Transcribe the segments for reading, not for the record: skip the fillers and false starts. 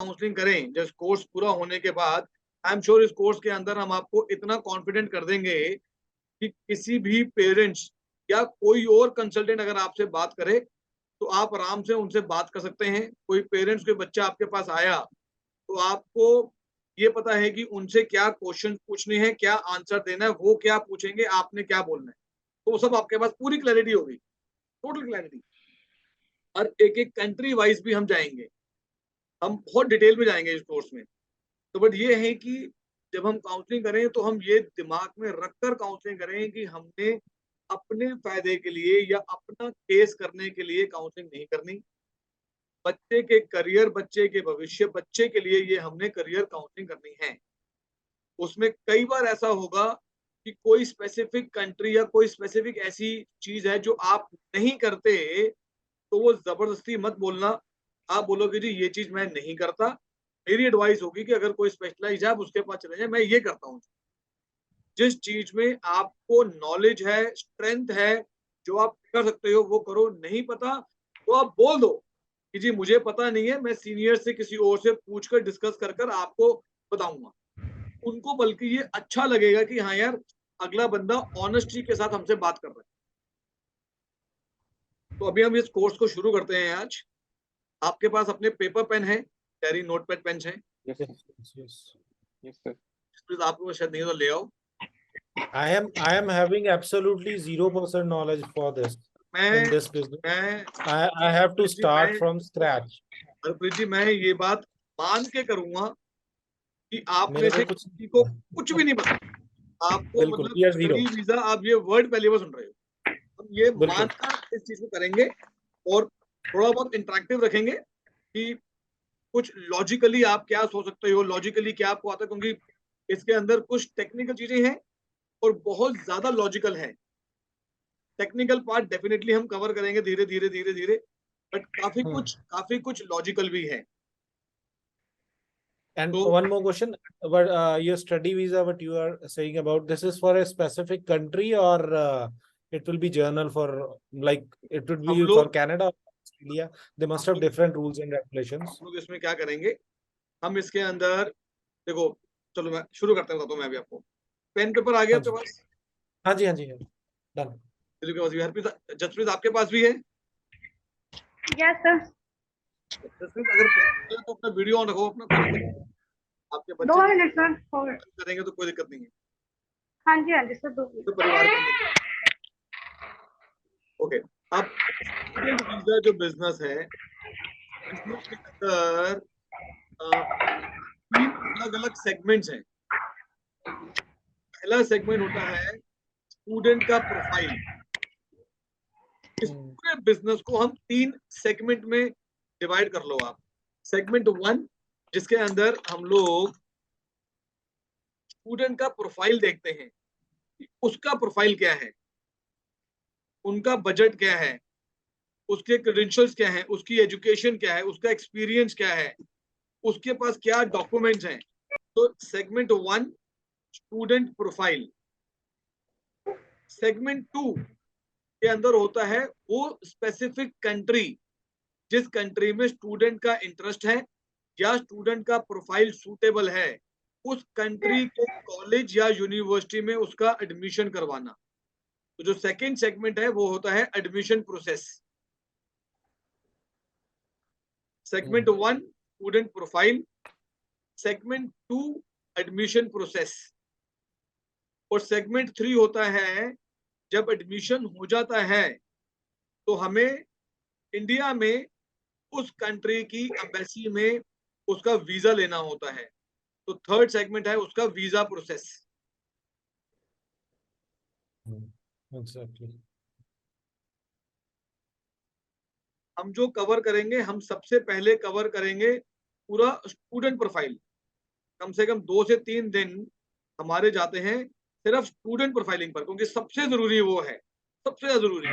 Counselling करें, जब course पूरा होने के बाद, आई एम श्योर इस कोर्स के अंदर हम आपको इतना कॉन्फिडेंट कर देंगे कि किसी भी पेरेंट्स या कोई और कंसल्टेंट अगर आपसे बात करे तो आप आराम से उनसे बात कर सकते हैं। कोई पेरेंट्स, कोई बच्चा आपके पास आया तो आपको ये पता है कि उनसे क्या क्वेश्चन पूछने हैं, क्या आंसर देना है, वो क्या पूछेंगे, आपने क्या बोलना है, तो वो सब आपके पास पूरी क्लैरिटी होगी, टोटल क्लैरिटी। और एक एक कंट्री वाइज भी हम जाएंगे, हम बहुत डिटेल में जाएंगे इस कोर्स में। तो बट ये है कि जब हम काउंसलिंग करें तो हम ये दिमाग में रखकर काउंसलिंग करें कि हमने अपने फायदे के लिए या अपना केस करने के लिए काउंसलिंग नहीं करनी। बच्चे के करियर, बच्चे के भविष्य, बच्चे के लिए ये हमने करियर काउंसलिंग करनी है। उसमें कई बार ऐसा होगा कि कोई स्पेसिफिक कंट्री या कोई स्पेसिफिक ऐसी चीज है जो आप नहीं करते, तो वो जबरदस्ती मत बोलना। आप बोलोगे जी ये चीज मैं नहीं करता, मेरी एडवाइस होगी कि अगर कोई स्पेशलाइज है आप उसके पास चले जाए, मैं ये करता हूँ। जिस चीज में आपको नॉलेज है, स्ट्रेंथ है, जो आप कर सकते हो वो करो। नहीं पता तो आप बोल दो कि जी मुझे पता नहीं है, मैं सीनियर से किसी और से पूछकर डिस्कस कर कर आपको बताऊंगा। उनको बल्कि ये अच्छा लगेगा कि हाँ यार, अगला बंदा ऑनेस्टी के साथ हमसे बात कर रहा है। तो अभी हम इस कोर्स को शुरू करते हैं आज। आपके पास अपने पेपर पेन है, डायरी नोटपैड पेन है? Yes, yes, yes, sir. Please आपको शायद नहीं तो ले आओ। I am having absolutely 0% knowledge for this मैं in this business. मैं I have to हरप्रीत जी मैं start from scratch. हरप्रीत जी मैं ये बात मान के करूंगा कि आप में मेरे को से कुछ किसी को कुछ भी नहीं पता। आपको बिल्कुल मतलब क्लियर जीरो। स्टडी वीजा, आप ये वर्ड पहली बार सुन रहे हो। हम ये बिल्कुल मानकर इस चीज को करेंगे और थोड़ा बहुत इंटरेक्टिव रखेंगे कि कुछ लॉजिकली आप क्या सोच सकते हो, लॉजिकली क्या आपको आता है, क्योंकि इसके अंदर कुछ टेक्निकल चीजें हैं और बहुत ज्यादा लॉजिकल है। टेक्निकल पार्ट डेफिनेटली हम कवर करेंगे धीरे धीरे धीरे धीरे, बट काफी कुछ लॉजिकल भी है। And तो one more question, but your study visa, what you are saying about, this is for a specific country or it will be journal for, like it would हम be for लोग Canada or Australia? They must हम have लोग different rules and हम regulations. लोग इसमें क्या करेंगे, हम इसके अंदर देखो, चलो मैं शुरू करता हूँ, बताता हूँ मैं अभी आपको। पेन पेपर आ गया हाँ आपके जी, पास? हाँ जी, हाँ जी, डन। दिल्ली के पास भी है, हरप्रीत जसप्रीत आपके पास भी है? Yes sir. जसप्रीत अगर पेन है तो अपना वीडियो ऑन रखो, अपना कोई दिक्कत नहीं। आपके दो बच्चे मिनट सर हो गए। करेंगे तो कोई दिक्कत नहीं है, हाँ जी सर, 2 तो मिनट। परिवार के अंदर। ओके, अब स्टूडेंट वीजा जो बिजनेस है, बिजनेस के अंदर तीन अलग अलग सेगमेंट्स हैं। पहला सेगमेंट होता है स्टूडेंट का प्रोफाइल। इस पूरे बिजनेस को हम तीन सेगमेंट में डिवाइड कर लो आप। सेगमेंट वन, जिसके अंदर हम लोग स्टूडेंट का प्रोफाइल देखते हैं, उसका प्रोफाइल क्या है, उनका बजट क्या है, उसके क्रेडेंशियल्स क्या है, उसकी एजुकेशन क्या है, उसका एक्सपीरियंस क्या है, उसके पास क्या डॉक्यूमेंट्स हैं। तो segment one, student profile. Segment two के अंदर होता है वो स्पेसिफिक कंट्री, जिस कंट्री में स्टूडेंट का इंटरेस्ट है या स्टूडेंट का प्रोफाइल सूटेबल है, उस कंट्री के कॉलेज या यूनिवर्सिटी में उसका एडमिशन करवाना। तो जो सेकंड सेगमेंट है वो होता है admission process. Segment one student profile, segment two admission process, और सेगमेंट थ्री होता है जब एडमिशन हो जाता है तो हमें इंडिया में उस कंट्री की एम्बेसी में उसका वीजा लेना होता है। तो थर्ड सेगमेंट है उसका वीजा प्रोसेस। Exactly. हम जो कवर करेंगे, हम सबसे पहले कवर करेंगे पूरा स्टूडेंट प्रोफाइल। कम से कम 2 से 3 दिन हमारे जाते हैं सिर्फ स्टूडेंट प्रोफाइलिंग पर, क्योंकि सबसे जरूरी वो है, सबसे ज्यादा जरूरी,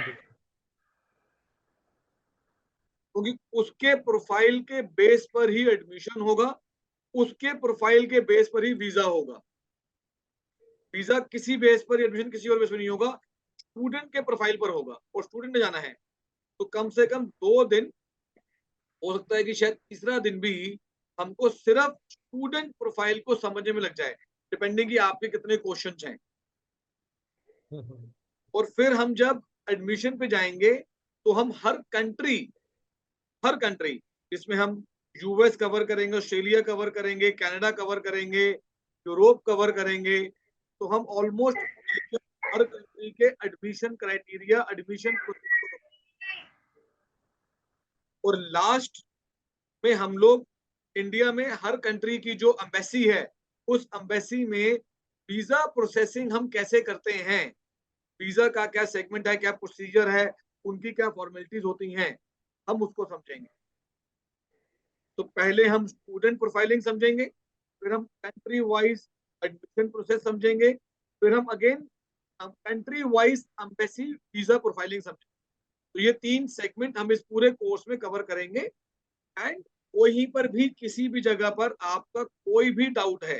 क्योंकि उसके प्रोफाइल के बेस पर ही एडमिशन होगा, उसके प्रोफाइल के बेस पर ही वीजा होगा। वीजा किसी बेस पर, एडमिशन किसी और बेस पर नहीं होगा, स्टूडेंट के प्रोफाइल पर होगा, और स्टूडेंट ने जाना है। तो कम से कम 2 दिन, हो सकता है कि शायद तीसरा दिन भी हमको सिर्फ स्टूडेंट प्रोफाइल को समझने में लग जाए, डिपेंडिंग कि आपके कितने क्वेश्चंस हैं। और फिर हम जब एडमिशन पे जाएंगे तो हम हर कंट्री जिसमें हम यूएस कवर करेंगे, ऑस्ट्रेलिया कवर करेंगे, कनाडा कवर करेंगे, यूरोप कवर करेंगे, तो हम ऑलमोस्ट हर कंट्री के एडमिशन क्राइटेरिया, एडमिशन और लास्ट में हम लोग इंडिया में हर कंट्री की जो एम्बेसी है, उस एम्बेसी में वीजा प्रोसेसिंग हम कैसे करते हैं, वीजा का क्या सेगमेंट है, क्या प्रोसीजर है, उनकी क्या फॉर्मेलिटीज होती हैं, हम उसको समझेंगे। तो पहले हम स्टूडेंट प्रोफाइलिंग समझेंगे, फिर हम कंट्री वाइज एडमिशन प्रोसेस समझेंगे, फिर हम again country wise embassy visa profiling समझेंगे। तो ये 3 सेगमेंट हम इस पूरे कोर्स में कवर करेंगे। एंड वहीं पर भी किसी भी जगह पर आपका कोई भी डाउट है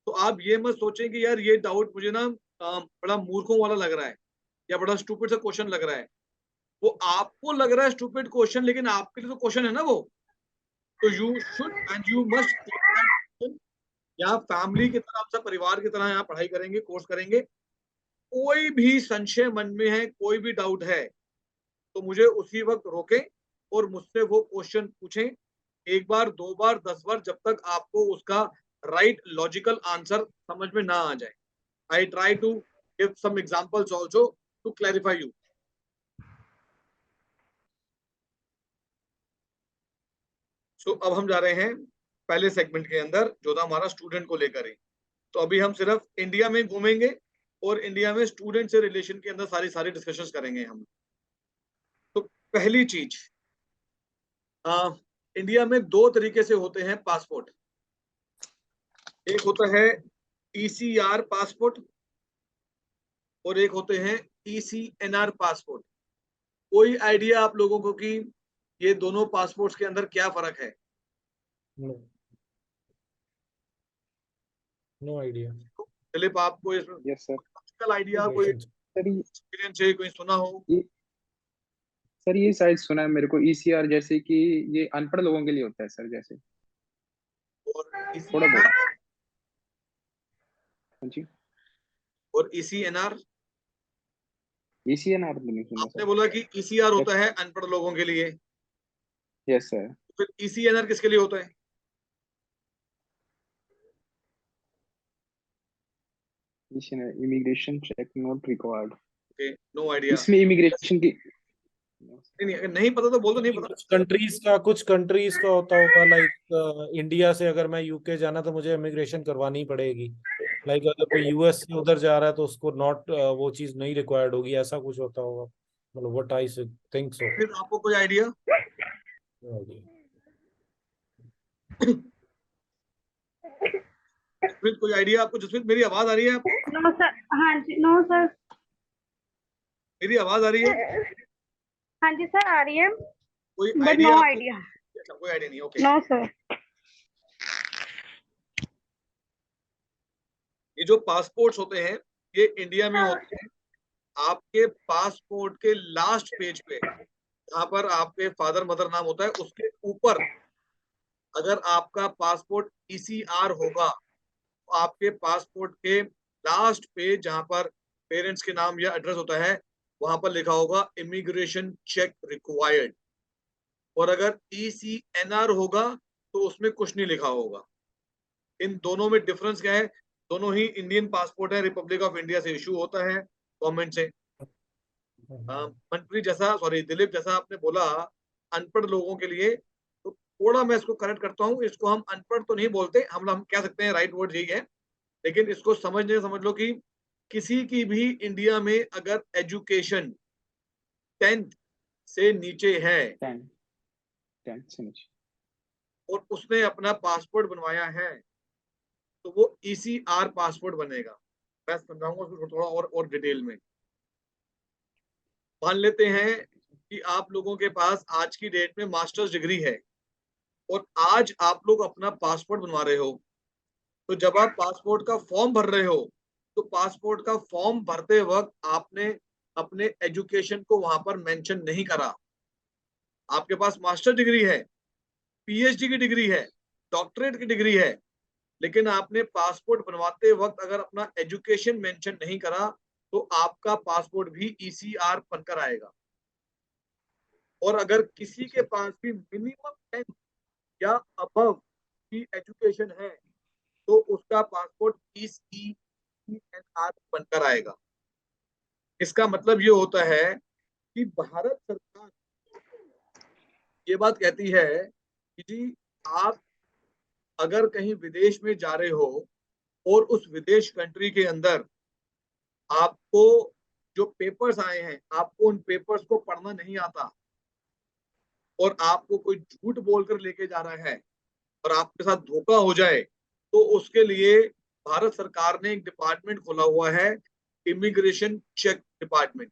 तो आप ये मत सोचें कि यार ये डाउट मुझे ना बड़ा मूर्खों वाला लग रहा है या बड़ा स्टूपिड सा क्वेश्चन लग रहा है। वो आपको लग रहा है स्टूपिड क्वेश्चन, लेकिन आपके लिए तो क्वेश्चन है ना वो। तो you should and you must यहाँ फैमिली की तरह, आप सब परिवार की तरह यहाँ पढ़ाई करेंगे, कोर्स करेंगे। कोई भी संशय मन में है, कोई भी डाउट है, तो मुझे उसी वक्त रोकें और मुझसे वो क्वेश्चन पूछें, 1 बार 2 बार 10 बार, जब तक आपको उसका राइट लॉजिकल आंसर समझ में ना आ जाए। I try to give some examples also to clarify you. So अब हम जा रहे हैं पहले सेगमेंट के अंदर, जो था हमारा स्टूडेंट को लेकर ही। तो अभी हम सिर्फ इंडिया में घूमेंगे और इंडिया में स्टूडेंट से रिलेशन के अंदर सारी डिस्कशंस करेंगे हम। तो पहली चीज, इंडिया में 2 तरीके से होते हैं पासपोर्ट। एक होता है ECR पासपोर्ट और एक होते हैं ECNR पासपोर्ट। कोई आइडिया आप लोगों को कि ये दोनों पासपोर्ट्स के अंदर क्या फर्क है? No idea. दिलीप, आपको इसमें यस सर। आइडिया, कोई सर एक्सपीरियंस है, कोई सुना हो? ये शायद सुना है मेरे को, ECR जैसे कि ये अनपढ़ लोगों के लिए होता है सर, जैसे और थोड़ा बहुत। हाँ जी। और ECNR? ECNR तो नहीं सुना आपने सर। बोला कि ECR होता है अनपढ़ लोगों के लिए, यस सर। फिर ECNR किसके लिए होता है? Immigration check not required. Okay, no idea. इसमें इमिग्रेशन की नहीं, अगर नहीं पता तो बोल दो नहीं पता। कुछ कंट्रीज का होता होगा, लाइक इंडिया से अगर मैं यूके जाना तो मुझे इमिग्रेशन करवानी पड़ेगी। लाइक अगर कोई यूएस से उधर जा रहा है तो उसको नॉट वो चीज नहीं रिक्वायर्ड होगी, ऐसा कुछ होता होगा। मतलब व्हाट आई थिंक सो। फिर आपको कोई आइडिया? जसप्रीत, कोई आइडिया आपको? जसप्रीत, मेरी आवाज आ रही है आपको? No sir. हाँ जी, नो सर। मेरी आवाज आ रही है? हाँ जी सर, आ रही है, कोई बट आइडिया? No idea. अच्छा, कोई आइडिया नहीं। Okay, no sir. ये जो पासपोर्ट्स होते हैं ये इंडिया में होते हैं। आपके पासपोर्ट के लास्ट पेज पे, जहां पर आपके फादर मदर नाम होता है, उसके ऊपर अगर आपका पासपोर्ट ECR होगा तो आपके पासपोर्ट के लास्ट पेज, जहां पर पेरेंट्स के नाम या एड्रेस होता है, वहां पर लिखा होगा इमिग्रेशन चेक रिक्वायर्ड। और अगर ECNR होगा तो उसमें कुछ नहीं लिखा होगा। इन दोनों में डिफरेंस क्या है? दोनों ही इंडियन पासपोर्ट है, रिपब्लिक ऑफ इंडिया से इशू होता है गवर्नमेंट से। मंत्री जैसा, सॉरी दिलीप, जैसा आपने बोला अनपढ़ लोगों के लिए, तो थोड़ा मैं इसको करेक्ट करता हूँ। इसको हम अनपढ़ तो नहीं बोलते, हम कह सकते हैं, राइट वर्ड यही है, लेकिन इसको समझ लो कि किसी की भी इंडिया में अगर एजुकेशन 10th से नीचे है 10 से नीचे और उसने अपना पासपोर्ट बनवाया है तो वो ECR पासपोर्ट बनेगा। मैं समझाऊंगा उसको थोड़ा और डिटेल में। मान लेते हैं कि आप लोगों के पास आज की डेट में मास्टर्स डिग्री है और आज आप लोग अपना पासपोर्ट बनवा रहे हो, तो जब आप पासपोर्ट का फॉर्म भर रहे हो तो पासपोर्ट का फॉर्म भरते वक्त आपने अपने एजुकेशन को वहां पर मेंशन नहीं करा। आपके पास मास्टर डिग्री है, PhD की डिग्री है, डॉक्टरेट की डिग्री है, लेकिन आपने पासपोर्ट बनवाते वक्त अगर अपना एजुकेशन मेंशन नहीं करा तो आपका पासपोर्ट भी ईसीआर बनकर आएगा। और अगर किसी के पास भी मिनिमम 10 या अबव की एजुकेशन है तो उसका पासपोर्ट ईसीएनआर बनकर आएगा। इसका मतलब ये होता है कि भारत सरकार ये बात कहती है कि जी आप अगर कहीं विदेश में जा रहे हो और उस विदेश कंट्री के अंदर आपको जो पेपर्स आए हैं आपको उन पेपर्स को पढ़ना नहीं आता और आपको कोई झूठ बोलकर लेके जा रहा है और आपके साथ धोखा हो जाए तो उसके लिए भारत सरकार ने एक डिपार्टमेंट खोला हुआ है, इमिग्रेशन चेक डिपार्टमेंट।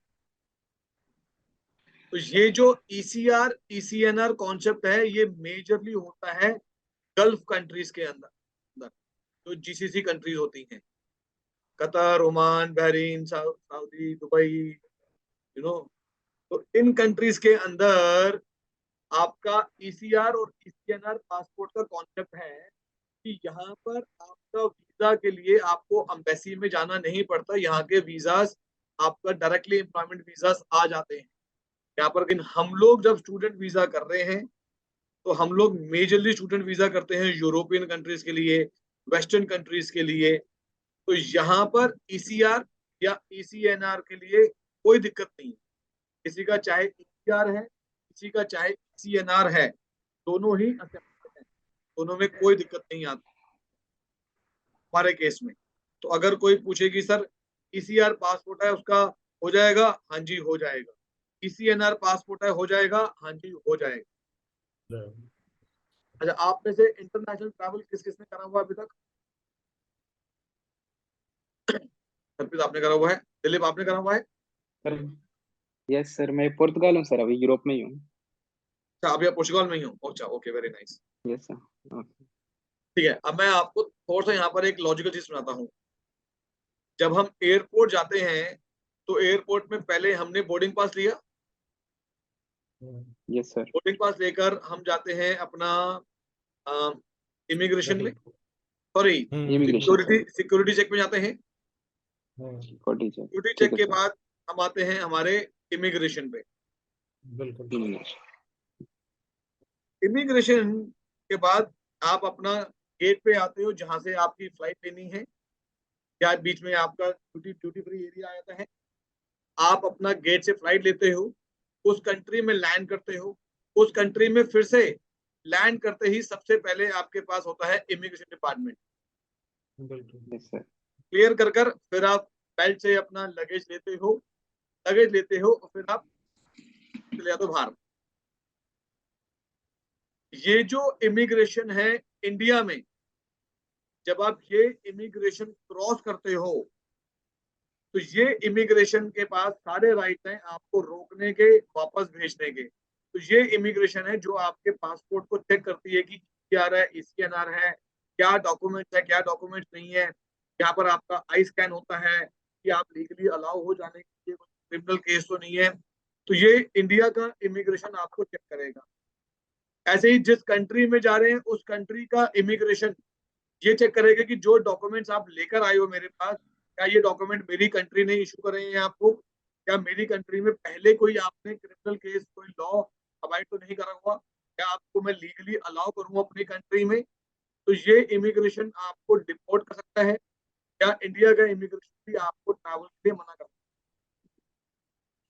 तो ये जो ईसीआर ईसीएनआर कॉन्सेप्ट है ये मेजरली होता है गल्फ कंट्रीज के अंदर जो जीसीसी कंट्रीज होती हैं, Qatar, Oman, Bahrain, Saudi, Dubai, तो इन कंट्रीज के अंदर आपका ईसीआर और ईसीएनआर पासपोर्ट का कॉन्सेप्ट है कि यहाँ पर आपका वीजा के लिए आपको एम्बेसी में जाना नहीं पड़ता, यहाँ के वीजास आपका डायरेक्टली एम्प्लॉयमेंट वीजास आ जाते हैं यहाँ पर। लेकिन हम लोग जब स्टूडेंट वीजा कर रहे हैं तो हम लोग मेजरली स्टूडेंट वीजा करते हैं यूरोपियन कंट्रीज के लिए, वेस्टर्न कंट्रीज के लिए। तो यहाँ पर ईसीआर या ईसीएनआर के लिए कोई दिक्कत नहीं है, किसी का चाहे ईसीआर है किसी का चाहे ईसीएनआर है, दोनों ही acceptable है, दोनों में कोई दिक्कत नहीं आती हमारे केस में। तो अगर कोई पूछे कि सर ईसीआर पासपोर्ट है उसका हो जाएगा, हाँ जी हो जाएगा। ईसीएनआर पासपोर्ट है हो जाएगा, हाँ जी हो जाएगा। अच्छा, आप में से इंटरनेशनल ट्रैवल किस किसने करा हुआ अभी तक? हरप्रीत आपने करा हुआ है, दिलीप आपने करा हुआ है? सर यस सर, मैं पुर्तगाल हूँ सर, अभी यूरोप में ही हूँ। अच्छा, अभी आप पोर्चुगल में ही हो? अच्छा, okay, very nice. Yes sir. Okay. ठीक है, अब मैं आपको थोड़ा सा यहाँ पर एक लॉजिकल चीज सुनाता हूँ। जब हम एयरपोर्ट जाते हैं तो एयरपोर्ट में पहले हमने बोर्डिंग पास लिया, यस सर। बोर्डिंग पास लेकर हम जाते हैं अपना इमिग्रेशन में, sorry immigration security security check में जाते हैं। सिक्योरिटी चेक, सिक्योरिटी ठीक चेक है के सर। बाद हम आते हैं हमारे इमिग्रेशन पे। बिल्कुल। इमिग्रेशन। इमिग्रेशन के बाद आप अपना गेट पे आते हो जहां से आपकी फ्लाइट लेनी है, या बीच में आपका ड्यूटी फ्री एरिया आता है। आप अपना गेट से फ्लाइट लेते हो, उस कंट्री में लैंड करते हो, उस कंट्री में फिर से लैंड करते ही सबसे पहले आपके पास होता है इमिग्रेशन डिपार्टमेंट। बिल्कुल। Yes sir. क्लियर कर कर फिर आप बेल्ट से अपना लगेज लेते हो, और फिर आप चले जाते हो बाहर। ये जो इमिग्रेशन है इंडिया में, जब आप ये इमिग्रेशन क्रॉस करते हो तो ये इमिग्रेशन के पास सारे राइट हैं आपको रोकने के, वापस भेजने के। तो ये इमिग्रेशन है जो आपके पासपोर्ट को चेक करती है कि क्या है, ईसीएनआर है, क्या डॉक्यूमेंट्स है, क्या डॉक्यूमेंट्स नहीं है। यहाँ पर आपका आई स्कैन होता है कि आप लीगली अलाउ हो जाने के लिए, क्रिमिनल केस तो नहीं है। तो ये इंडिया का इमिग्रेशन आपको चेक करेगा। ऐसे ही जिस कंट्री में जा रहे हैं उस कंट्री का इमिग्रेशन ये चेक करेगा कि जो डॉक्यूमेंट्स आप लेकर आए हो मेरे पास, क्या ये डॉक्यूमेंट मेरी कंट्री ने इशू करे हैं आपको, क्या मेरी कंट्री में पहले कोई आपने क्रिमिनल केस, कोई लॉ अबाइड तो नहीं करा हुआ, क्या आपको मैं लीगली अलाउ करूँ अपनी कंट्री में। तो ये इमिग्रेशन आपको डिपोर्ट कर सकता है, या इंडिया का इमिग्रेशन भी आपको ट्रैवल के लिए मना कर सकता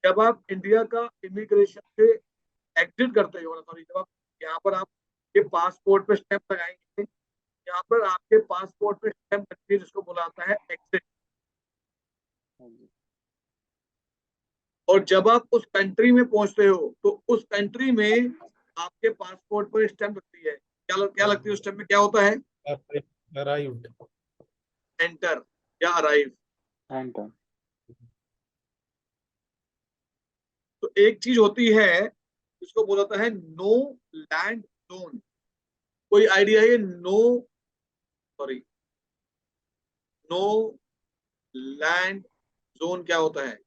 है। जब आप इंडिया का इमिग्रेशन से एग्जिट करते हो, सॉरी, जब आप यहाँ पर आप ये पासपोर्ट पे स्टैंप लगाएंगे, यहाँ पर आपके पासपोर्ट पे स्टैंप लगती है जिसको बोला जाता है एग्जिट। और जब आप उस कंट्री में पहुंचते हो तो उस कंट्री में आपके पासपोर्ट पर स्टैंप लगती है। क्या लगती है उस स्टैंप में, क्या होता है? अराइव्ड। एंटर या अराइव। एंटर। तो एक चीज होती है जिसको बोला जाता है नो लैंड जोन। कोई आइडिया है no, sorry, no land zone क्या होता है?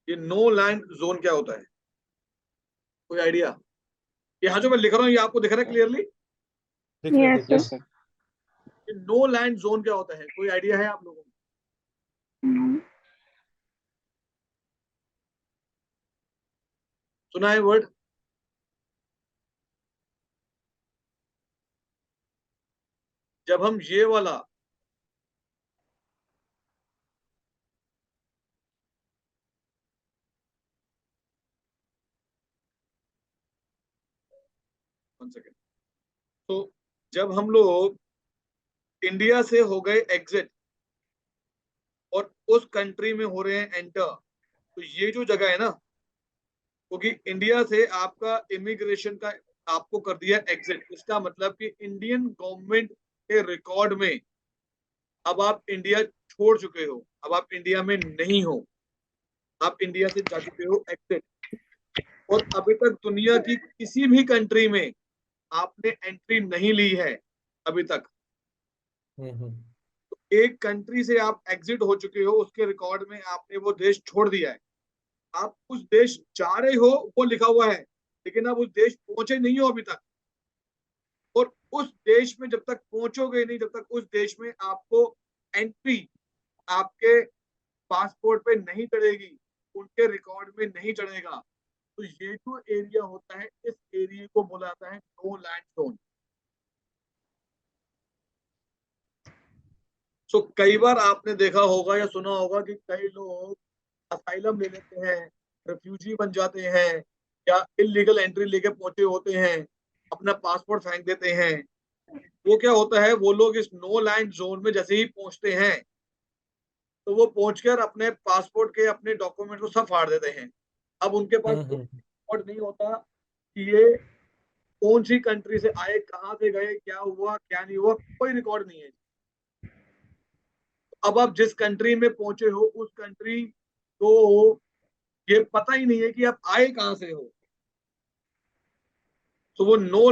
ये नो लैंड जोन क्या होता है, कोई आइडिया? यहाँ जो मैं लिख रहा हूँ ये आपको दिख रहा है क्लियरली? दिख रहा है, Yes, दिख रहा यस है। सर। ये नो लैंड जोन क्या होता है, कोई आइडिया है आप लोगों को? No. सुना है वर्ड? जब हम ये वाला वन सेकेंड, तो जब हम लोग इंडिया से हो गए एग्जिट और उस कंट्री में हो रहे हैं एंटर, तो ये जो जगह है ना, क्योंकि इंडिया से आपका इमिग्रेशन का आपको कर दिया एग्जिट, इसका मतलब कि इंडियन गवर्नमेंट के रिकॉर्ड में अब आप इंडिया छोड़ चुके हो, अब आप इंडिया में नहीं हो, आप इंडिया से जा चुके हो एग्जिट, और अभी तक दुनिया की किसी भी कंट्री में आपने एंट्री नहीं ली है अभी तक। हम्म। एक कंट्री से आप एग्जिट हो चुके हो, उसके रिकॉर्ड में आपने वो देश छोड़ दिया है, आप उस देश जा रहे हो वो लिखा हुआ है, लेकिन आप उस देश पहुंचे नहीं हो अभी तक। और उस देश में जब तक पहुंचोगे नहीं, जब तक उस देश में आपको एंट्री आपके पासपोर्ट पे नहीं चढ़ेगी, उनके रिकॉर्ड में नहीं चढ़ेगा, तो ये जो एरिया होता है, इस एरिया को बोला जाता है नो लैंड जोन। सो कई बार आपने देखा होगा या सुना होगा कि कई लोग असाइलम ले लेते हैं, रेफ्यूजी बन जाते हैं, या इलीगल एंट्री लेके पहुंचे होते हैं, अपना पासपोर्ट फेंक देते हैं। वो क्या होता है, वो लोग इस नो लैंड जोन में जैसे ही पहुंचते हैं, तो वो पहुंचकर अपने पासपोर्ट के अपने डॉक्यूमेंट को सब फाड़ देते हैं। अब उनके पास कोई हम्म। रिकॉर्ड नहीं होता कि ये कौन सी कंट्री से आए, कहाँ से गए, क्या हुआ क्या नहीं हुआ, कोई रिकॉर्ड नहीं है। अब आप जिस कंट्री में पहुंचे हो उस कंट्री को ये पता ही नहीं है कि आप आए कहाँ से हो, तो वो नो